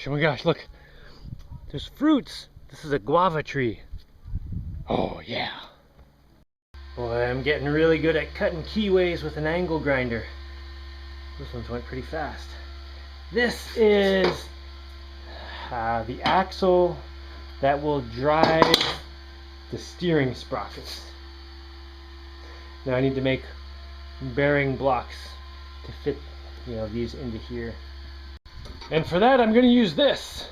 oh my gosh, look. There's fruits. This is a guava tree. Oh yeah. Boy, I'm getting really good at cutting keyways with an angle grinder. This one's went pretty fast. This is the axle that will drive the steering sprockets. Now I need to make bearing blocks to fit, these into here. And for that I'm going to use this.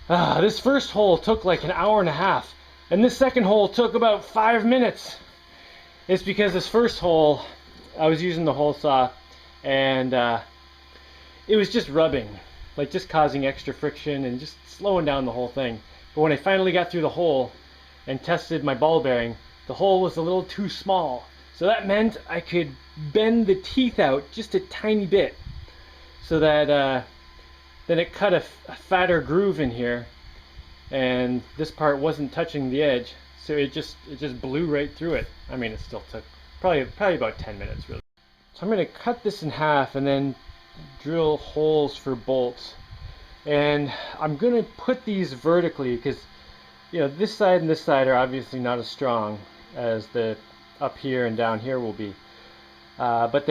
This first hole took like an hour and a half, and this second hole took about 5 minutes. It's because this first hole, I was using the hole saw, and it was just rubbing, like just causing extra friction and just slowing down the whole thing. But when I finally got through the hole and tested my ball bearing, the hole was a little too small. So that meant I could bend the teeth out just a tiny bit, so that then it cut a fatter groove in here, and this part wasn't touching the edge, so it just blew right through it. I mean, it still took probably about 10 minutes really. So I'm going to cut this in half and then drill holes for bolts, and I'm going to put these vertically because this side and this side are obviously not as strong as the up here and down here will be, but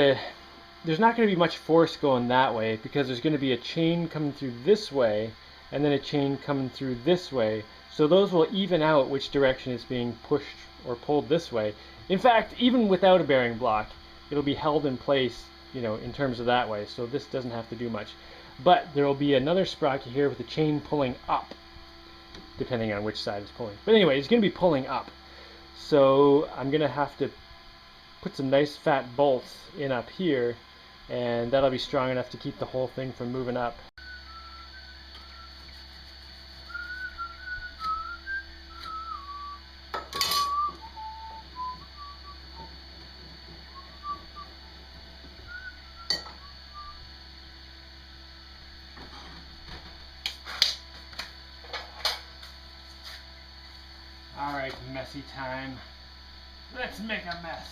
there's not going to be much force going that way because there's going to be a chain coming through this way and then a chain coming through this way, so those will even out which direction is being pushed or pulled this way. In fact, even without a bearing block, it'll be held in place, in terms of that way, so this doesn't have to do much. But there will be another sprocket here with the chain pulling up, depending on which side it's pulling. But anyway, it's going to be pulling up, so I'm going to have to put some nice fat bolts in up here, and that'll be strong enough to keep the whole thing from moving up. Alright, messy time. Let's make a mess.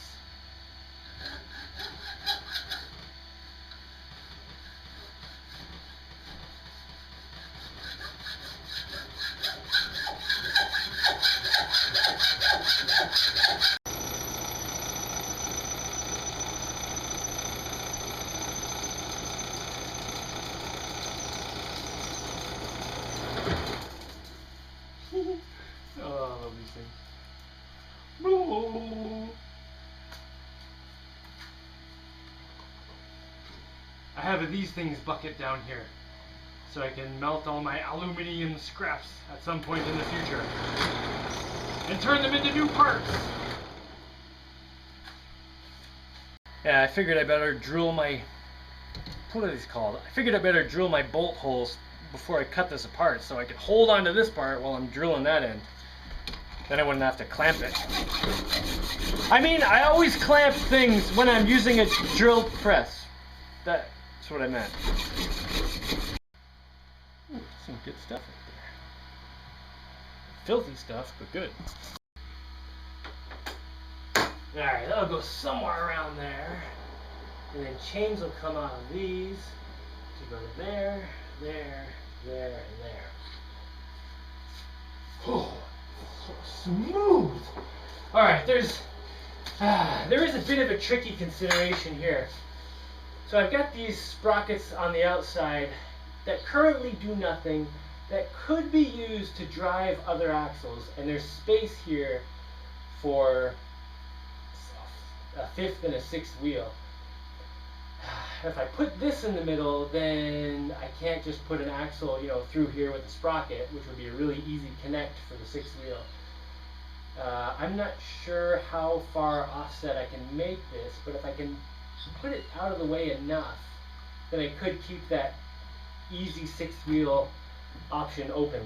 Oh, I love these things. I have a these things bucket down here, so I can melt all my aluminum scraps at some point in the future and turn them into new parts. Yeah, I figured I better drill my, what are these called? I figured I better drill my bolt holes before I cut this apart so I could hold onto this part while I'm drilling that end. Then I wouldn't have to clamp it. I mean, I always clamp things when I'm using a drill press. That's what I meant. Ooh, some good stuff right there. Filthy stuff, but good. Alright, that'll go somewhere around there. And then chains will come out of these to go to there, there, there, and there. Oh, so smooth. Alright, there is a bit of a tricky consideration here. So I've got these sprockets on the outside that currently do nothing, that could be used to drive other axles, and there's space here for a fifth and a sixth wheel. If I put this in the middle, then I can't just put an axle, through here with a sprocket, which would be a really easy connect for the sixth wheel. I'm not sure how far offset I can make this, but if I can put it out of the way enough, then I could keep that easy sixth wheel option open.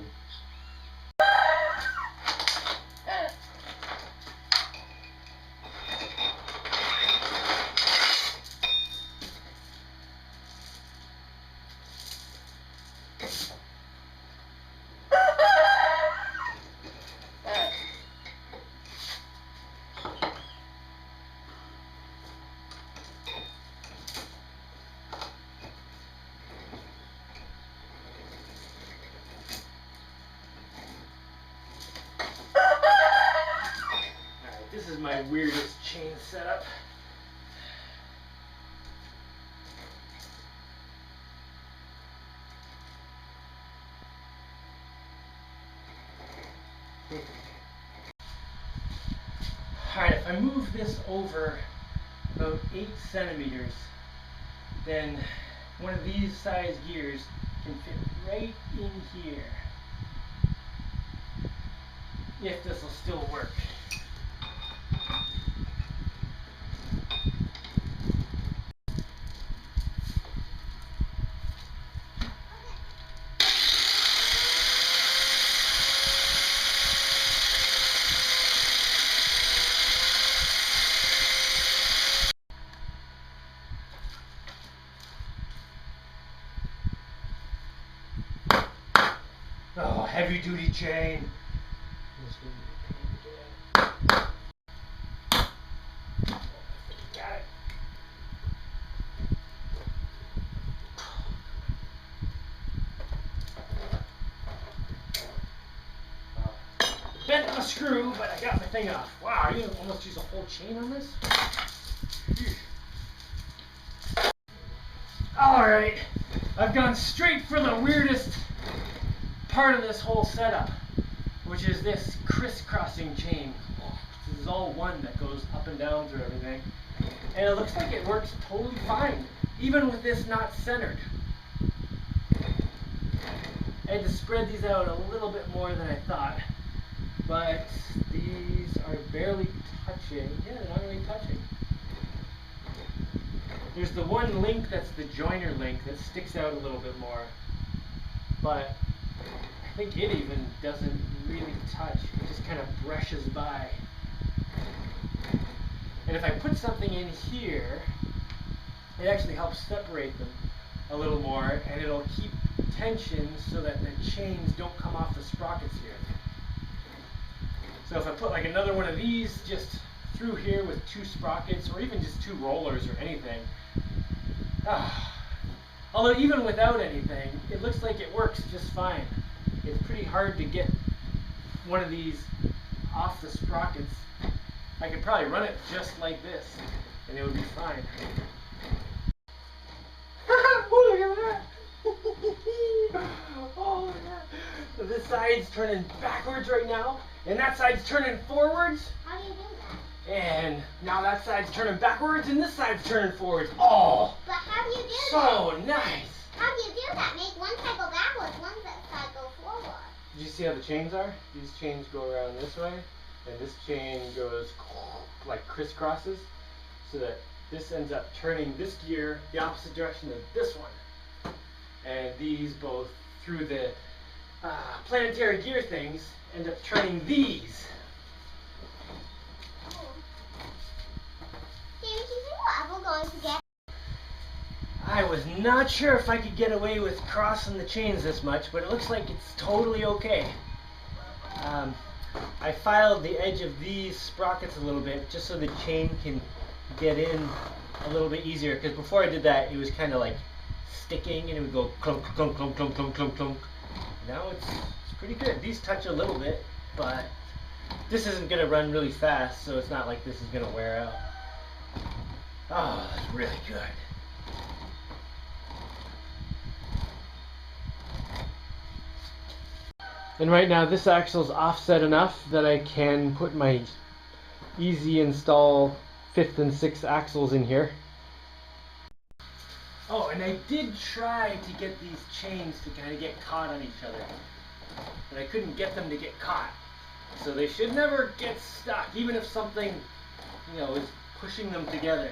my weirdest chain setup. Alright, if I move this over about 8 centimeters, then one of these size gears can fit right in here. If this will still work. Oh, heavy duty chain. Got it. Bent on a screw, but I got my thing off. Wow, you almost use a whole chain on this? Alright, I've gone straight for the weirdest part of this whole setup, which is this crisscrossing chain. This is all one that goes up and down through everything. And it looks like it works totally fine, even with this not centered. I had to spread these out a little bit more than I thought, but these are barely touching. Yeah, they're not really touching. There's the one link that's the joiner link that sticks out a little bit more, but I think it even doesn't really touch. It just kind of brushes by. And if I put something in here, it actually helps separate them a little more, and it'll keep tension so that the chains don't come off the sprockets here. So if I put like another one of these just through here with 2 sprockets, or even just 2 rollers or anything, although even without anything, it looks like it works just fine. It's pretty hard to get one of these off the sprockets. I could probably run it just like this, and it would be fine. Oh, look at that! Oh, yeah. So this side's turning backwards right now, and that side's turning forwards. How do you do that? And now that side's turning backwards, and this side's turning forwards. Oh! But how do you do that? So nice! How do you do that? Make one side go backwards, one side go forward. Did you see how the chains are? These chains go around this way, and this chain goes like crisscrosses, so that this ends up turning this gear the opposite direction of this one. And these both, through the planetary gear things, end up turning these. Jaimie, do you think we're ever going to get? I was not sure if I could get away with crossing the chains this much, but it looks like it's totally okay. I filed the edge of these sprockets a little bit just so the chain can get in a little bit easier, because before I did that it was kind of like sticking and it would go clunk, clunk, clunk, clunk, clunk, clunk, clunk. Now it's pretty good. These touch a little bit, but this isn't going to run really fast, so it's not like this is going to wear out. Oh, that's really good. And right now this axle's offset enough that I can put my easy install 5th and 6th axles in here. Oh, and I did try to get these chains to kind of get caught on each other, but I couldn't get them to get caught. So they should never get stuck, even if something, is pushing them together.